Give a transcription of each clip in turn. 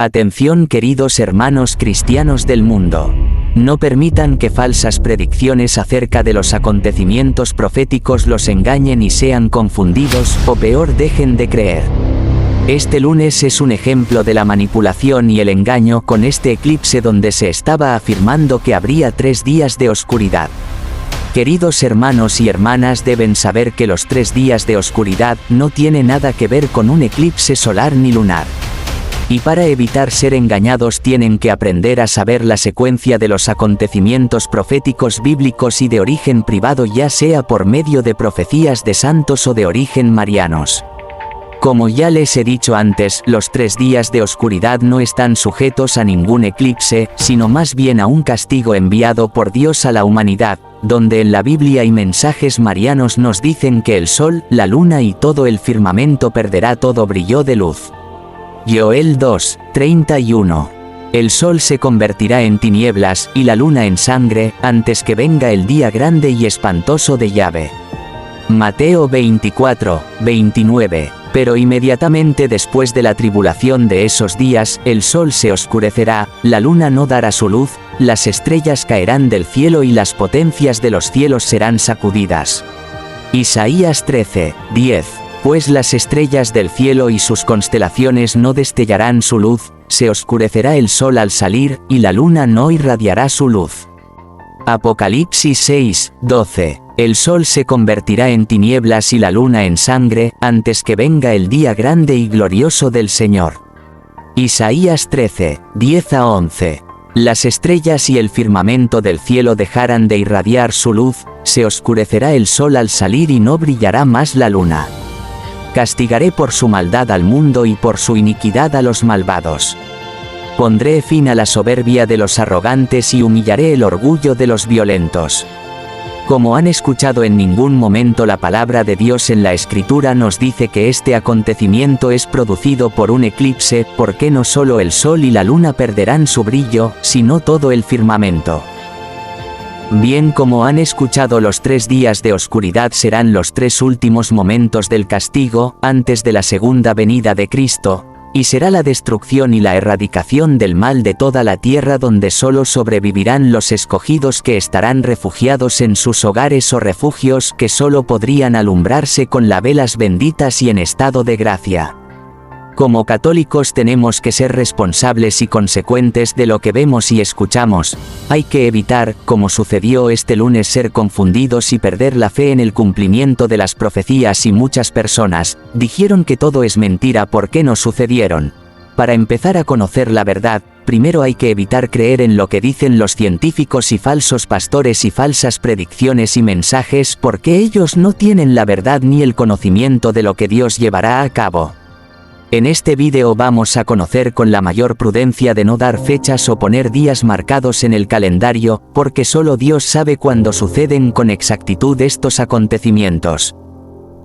Atención, queridos hermanos cristianos del mundo. No permitan que falsas predicciones acerca de los acontecimientos proféticos los engañen y sean confundidos, o peor, dejen de creer. Este lunes es un ejemplo de la manipulación y el engaño con este eclipse donde se estaba afirmando que habría 3 días de oscuridad. Queridos hermanos y hermanas, deben saber que los 3 días de oscuridad no tienen nada que ver con un eclipse solar ni lunar. Y para evitar ser engañados tienen que aprender a saber la secuencia de los acontecimientos proféticos bíblicos y de origen privado, ya sea por medio de profecías de santos o de origen marianos. Como ya les he dicho antes, los 3 días de oscuridad no están sujetos a ningún eclipse, sino más bien a un castigo enviado por Dios a la humanidad, donde en la Biblia y mensajes marianos nos dicen que el sol, la luna y todo el firmamento perderá todo brillo de luz. Joel 2:31. El sol se convertirá en tinieblas, y la luna en sangre, antes que venga el día grande y espantoso de Yahvé. Mateo 24:29. Pero inmediatamente después de la tribulación de esos días, el sol se oscurecerá, la luna no dará su luz, las estrellas caerán del cielo y las potencias de los cielos serán sacudidas. Isaías 13:10. Pues las estrellas del cielo y sus constelaciones no destellarán su luz, se oscurecerá el sol al salir, y la luna no irradiará su luz. Apocalipsis 6:12. El sol se convertirá en tinieblas y la luna en sangre, antes que venga el día grande y glorioso del Señor. Isaías 13:10-11. Las estrellas y el firmamento del cielo dejarán de irradiar su luz, se oscurecerá el sol al salir y no brillará más la luna. Castigaré por su maldad al mundo y por su iniquidad a los malvados. Pondré fin a la soberbia de los arrogantes y humillaré el orgullo de los violentos. Como han escuchado, en ningún momento la palabra de Dios en la Escritura nos dice que este acontecimiento es producido por un eclipse, porque no solo el sol y la luna perderán su brillo, sino todo el firmamento. Bien, como han escuchado, los 3 días de oscuridad serán los 3 últimos momentos del castigo, antes de la segunda venida de Cristo, y será la destrucción y la erradicación del mal de toda la tierra, donde solo sobrevivirán los escogidos que estarán refugiados en sus hogares o refugios que solo podrían alumbrarse con las velas benditas y en estado de gracia. Como católicos tenemos que ser responsables y consecuentes de lo que vemos y escuchamos. Hay que evitar, como sucedió este lunes, ser confundidos y perder la fe en el cumplimiento de las profecías, y muchas personas dijeron que todo es mentira porque no sucedieron. Para empezar a conocer la verdad, primero hay que evitar creer en lo que dicen los científicos y falsos pastores y falsas predicciones y mensajes, porque ellos no tienen la verdad ni el conocimiento de lo que Dios llevará a cabo. En este vídeo vamos a conocer con la mayor prudencia de no dar fechas o poner días marcados en el calendario, porque solo Dios sabe cuándo suceden con exactitud estos acontecimientos.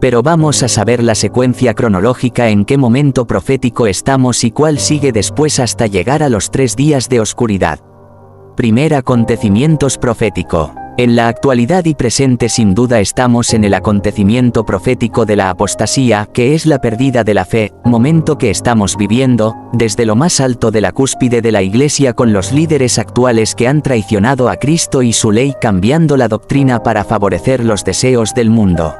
Pero vamos a saber la secuencia cronológica, en qué momento profético estamos y cuál sigue después hasta llegar a los 3 días de oscuridad. Primer acontecimientos profético. En la actualidad y presente sin duda estamos en el acontecimiento profético de la apostasía, que es la pérdida de la fe, momento que estamos viviendo, desde lo más alto de la cúspide de la Iglesia, con los líderes actuales que han traicionado a Cristo y su ley, cambiando la doctrina para favorecer los deseos del mundo.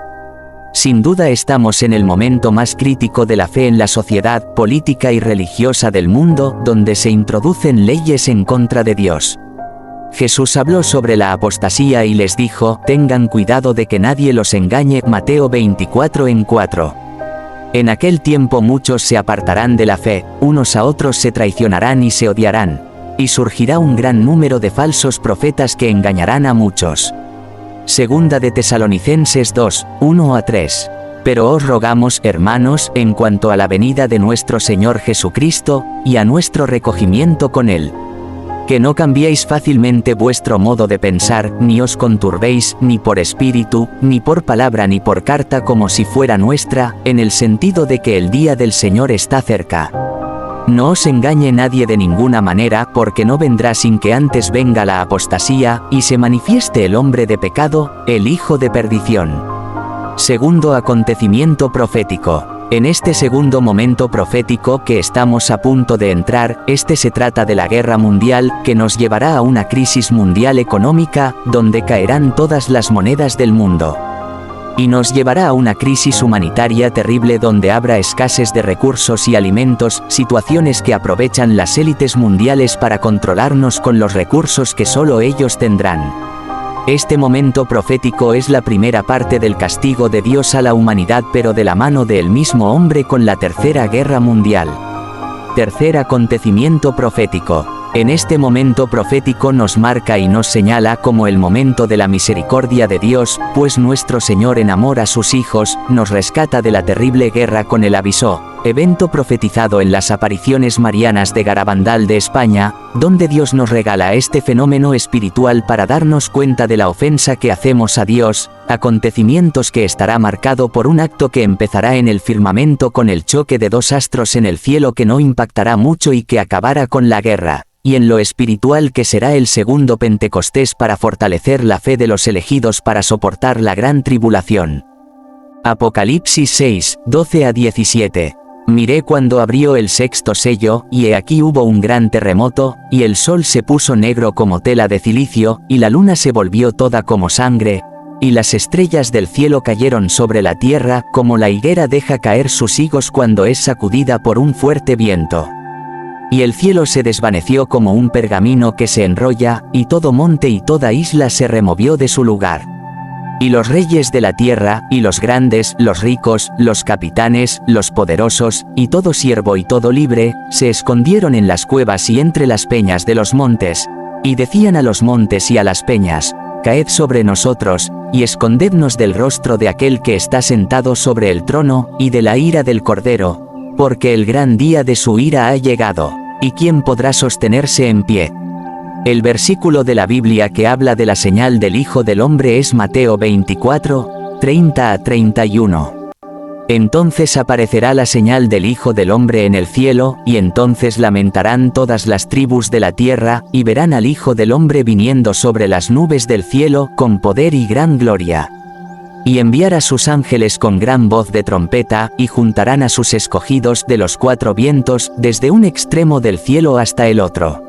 Sin duda estamos en el momento más crítico de la fe en la sociedad política y religiosa del mundo, donde se introducen leyes en contra de Dios. Jesús habló sobre la apostasía y les dijo: tengan cuidado de que nadie los engañe. Mateo 24:4. En aquel tiempo muchos se apartarán de la fe, unos a otros se traicionarán y se odiarán. Y surgirá un gran número de falsos profetas que engañarán a muchos. Segunda de Tesalonicenses 2:1-3. Pero os rogamos, hermanos, en cuanto a la venida de nuestro Señor Jesucristo, y a nuestro recogimiento con Él, que no cambiéis fácilmente vuestro modo de pensar, ni os conturbéis, ni por espíritu, ni por palabra, ni por carta como si fuera nuestra, en el sentido de que el día del Señor está cerca. No os engañe nadie de ninguna manera, porque no vendrá sin que antes venga la apostasía, y se manifieste el hombre de pecado, el hijo de perdición. Segundo acontecimiento profético. En este segundo momento profético que estamos a punto de entrar, se trata de la guerra mundial, que nos llevará a una crisis mundial económica, donde caerán todas las monedas del mundo. Y nos llevará a una crisis humanitaria terrible donde habrá escasez de recursos y alimentos, situaciones que aprovechan las élites mundiales para controlarnos con los recursos que solo ellos tendrán. Este momento profético es la primera parte del castigo de Dios a la humanidad, pero de la mano del mismo hombre con la Tercera Guerra Mundial. Tercer acontecimiento profético. En este momento profético nos marca y nos señala como el momento de la misericordia de Dios, pues nuestro Señor en amor a sus hijos, nos rescata de la terrible guerra con el aviso, evento profetizado en las apariciones marianas de Garabandal de España, donde Dios nos regala este fenómeno espiritual para darnos cuenta de la ofensa que hacemos a Dios, acontecimientos que estará marcado por un acto que empezará en el firmamento con el choque de dos astros en el cielo que no impactará mucho y que acabará con la guerra. Y en lo espiritual que será el segundo Pentecostés para fortalecer la fe de los elegidos para soportar la gran tribulación. Apocalipsis 6, 12 a 17. Miré cuando abrió el sexto sello, y he aquí hubo un gran terremoto, y el sol se puso negro como tela de cilicio, y la luna se volvió toda como sangre, y las estrellas del cielo cayeron sobre la tierra, como la higuera deja caer sus higos cuando es sacudida por un fuerte viento. Y el cielo se desvaneció como un pergamino que se enrolla, y todo monte y toda isla se removió de su lugar. Y los reyes de la tierra, y los grandes, los ricos, los capitanes, los poderosos, y todo siervo y todo libre, se escondieron en las cuevas y entre las peñas de los montes, y decían a los montes y a las peñas, caed sobre nosotros, y escondednos del rostro de aquel que está sentado sobre el trono, y de la ira del Cordero, porque el gran día de su ira ha llegado. ¿Y quién podrá sostenerse en pie? El versículo de la Biblia que habla de la señal del Hijo del Hombre es Mateo 24, 30 a 31. Entonces aparecerá la señal del Hijo del Hombre en el cielo, y entonces lamentarán todas las tribus de la tierra, y verán al Hijo del Hombre viniendo sobre las nubes del cielo, con poder y gran gloria. Y enviar a sus ángeles con gran voz de trompeta, y juntarán a sus escogidos de los cuatro vientos, desde un extremo del cielo hasta el otro.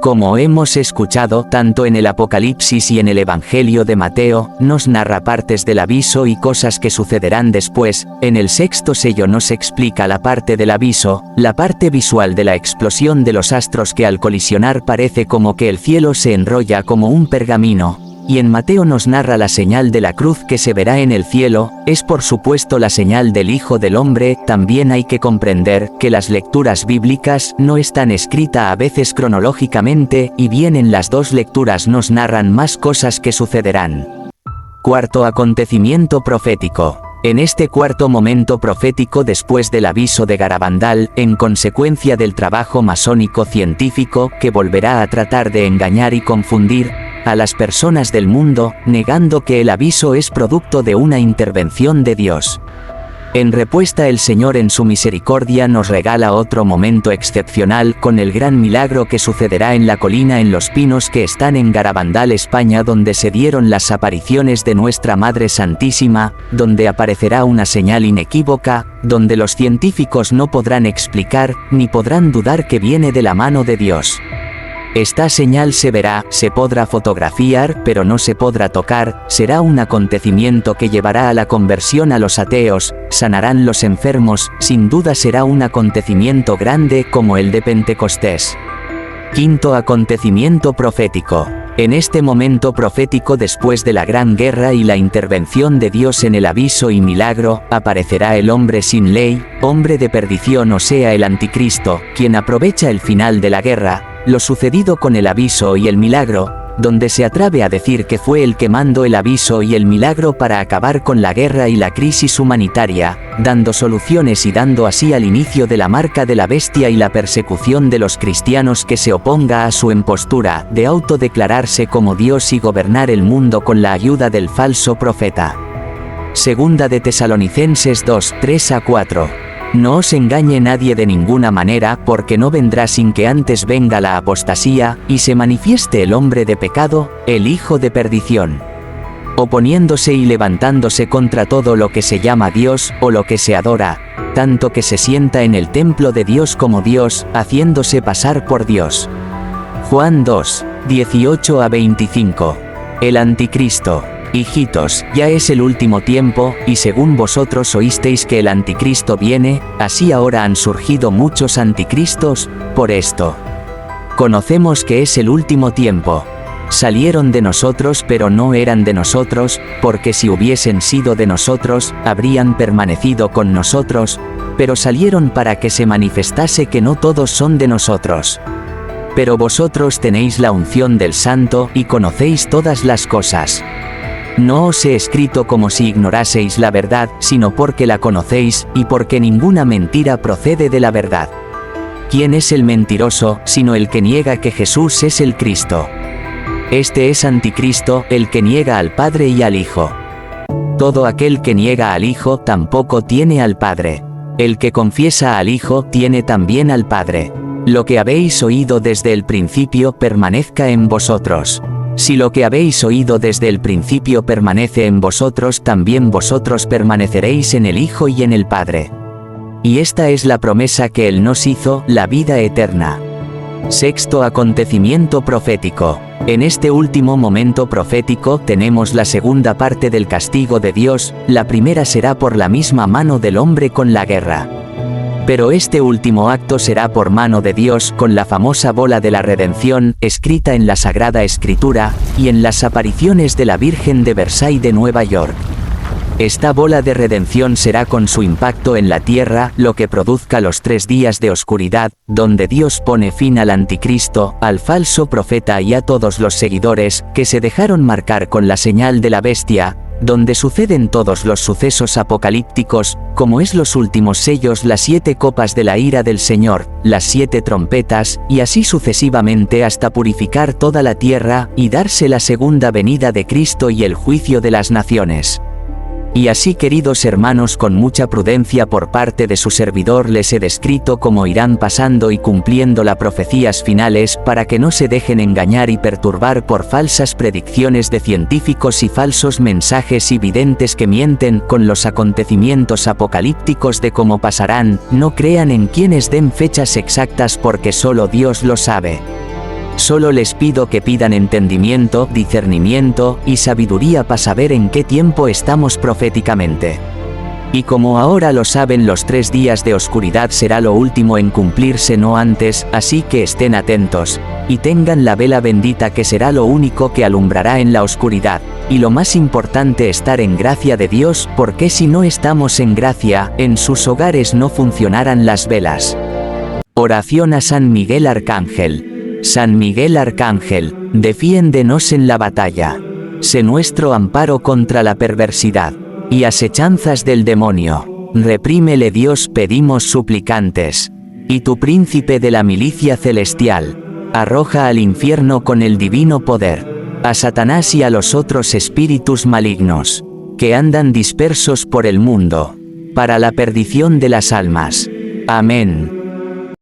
Como hemos escuchado tanto en el Apocalipsis y en el Evangelio de Mateo, nos narra partes del aviso y cosas que sucederán después. En el sexto sello nos explica la parte del aviso, la parte visual de la explosión de los astros que al colisionar parece como que el cielo se enrolla como un pergamino. Y en Mateo nos narra la señal de la cruz que se verá en el cielo, es por supuesto la señal del Hijo del Hombre. También hay que comprender que las lecturas bíblicas no están escritas a veces cronológicamente, y bien en las dos lecturas nos narran más cosas que sucederán. Cuarto acontecimiento profético. En este cuarto momento profético después del aviso de Garabandal, en consecuencia del trabajo masónico científico que volverá a tratar de engañar y confundir a las personas del mundo, negando que el aviso es producto de una intervención de Dios. En respuesta el Señor en su misericordia nos regala otro momento excepcional con el gran milagro que sucederá en la colina en los pinos que están en Garabandal, España, donde se dieron las apariciones de Nuestra Madre Santísima, donde aparecerá una señal inequívoca, donde los científicos no podrán explicar, ni podrán dudar que viene de la mano de Dios. Esta señal se verá, se podrá fotografiar, pero no se podrá tocar, será un acontecimiento que llevará a la conversión a los ateos, sanarán los enfermos, sin duda será un acontecimiento grande como el de Pentecostés. Quinto acontecimiento profético. En este momento profético después de la gran guerra y la intervención de Dios en el aviso y milagro, aparecerá el hombre sin ley, hombre de perdición, o sea el anticristo, quien aprovecha el final de la guerra, lo sucedido con el aviso y el milagro, donde se atreve a decir que fue el que mandó el aviso y el milagro para acabar con la guerra y la crisis humanitaria, dando soluciones y dando así al inicio de la marca de la bestia y la persecución de los cristianos que se oponga a su impostura de autodeclararse como Dios y gobernar el mundo con la ayuda del falso profeta. Segunda de Tesalonicenses 2, 3 a 4. No os engañe nadie de ninguna manera, porque no vendrá sin que antes venga la apostasía, y se manifieste el hombre de pecado, el hijo de perdición. oponiéndose y levantándose contra todo lo que se llama Dios o lo que se adora, tanto que se sienta en el templo de Dios como Dios, haciéndose pasar por Dios. Juan 2, 18-25. El anticristo. Hijitos, ya es el último tiempo, y según vosotros oísteis que el anticristo viene, así ahora han surgido muchos anticristos, por esto. Conocemos que es el último tiempo. Salieron de nosotros pero no eran de nosotros, porque si hubiesen sido de nosotros, habrían permanecido con nosotros, pero salieron para que se manifestase que no todos son de nosotros. Pero vosotros tenéis la unción del Santo y conocéis todas las cosas. No os he escrito como si ignoraseis la verdad, sino porque la conocéis, y porque ninguna mentira procede de la verdad. ¿Quién es el mentiroso, sino el que niega que Jesús es el Cristo? Este es anticristo, el que niega al Padre y al Hijo. Todo aquel que niega al Hijo tampoco tiene al Padre. El que confiesa al Hijo tiene también al Padre. Lo que habéis oído desde el principio permanezca en vosotros. Si lo que habéis oído desde el principio permanece en vosotros, también vosotros permaneceréis en el Hijo y en el Padre. Y esta es la promesa que Él nos hizo, la vida eterna. Sexto acontecimiento profético. En este último momento profético tenemos la segunda parte del castigo de Dios, la primera será por la misma mano del hombre con la guerra. Pero este último acto será por mano de Dios con la famosa bola de la redención, escrita en la Sagrada Escritura, y en las apariciones de la Virgen de Versailles de Nueva York. Esta bola de redención será con su impacto en la tierra lo que produzca los 3 días de oscuridad, donde Dios pone fin al anticristo, al falso profeta y a todos los seguidores, que se dejaron marcar con la señal de la bestia, donde suceden todos los sucesos apocalípticos, como es los últimos sellos, las 7 copas de la ira del Señor, las 7 trompetas, y así sucesivamente hasta purificar toda la tierra, y darse la segunda venida de Cristo y el juicio de las naciones. Y así, queridos hermanos, con mucha prudencia por parte de su servidor les he descrito cómo irán pasando y cumpliendo las profecías finales, para que no se dejen engañar y perturbar por falsas predicciones de científicos y falsos mensajes y videntes que mienten con los acontecimientos apocalípticos de cómo pasarán. No crean en quienes den fechas exactas, porque solo Dios lo sabe. Solo les pido que pidan entendimiento, discernimiento y sabiduría para saber en qué tiempo estamos proféticamente. Y como ahora lo saben, los 3 días de oscuridad será lo último en cumplirse, no antes, así que estén atentos, y tengan la vela bendita, que será lo único que alumbrará en la oscuridad, y lo más importante, estar en gracia de Dios, porque si no estamos en gracia, en sus hogares no funcionarán las velas. Oración a San Miguel Arcángel. San Miguel Arcángel, defiéndenos en la batalla. Sé nuestro amparo contra la perversidad y asechanzas del demonio. Reprímele, Dios, pedimos suplicantes. Y tu príncipe de la milicia celestial, arroja al infierno con el divino poder a Satanás y a los otros espíritus malignos que andan dispersos por el mundo, para la perdición de las almas. Amén.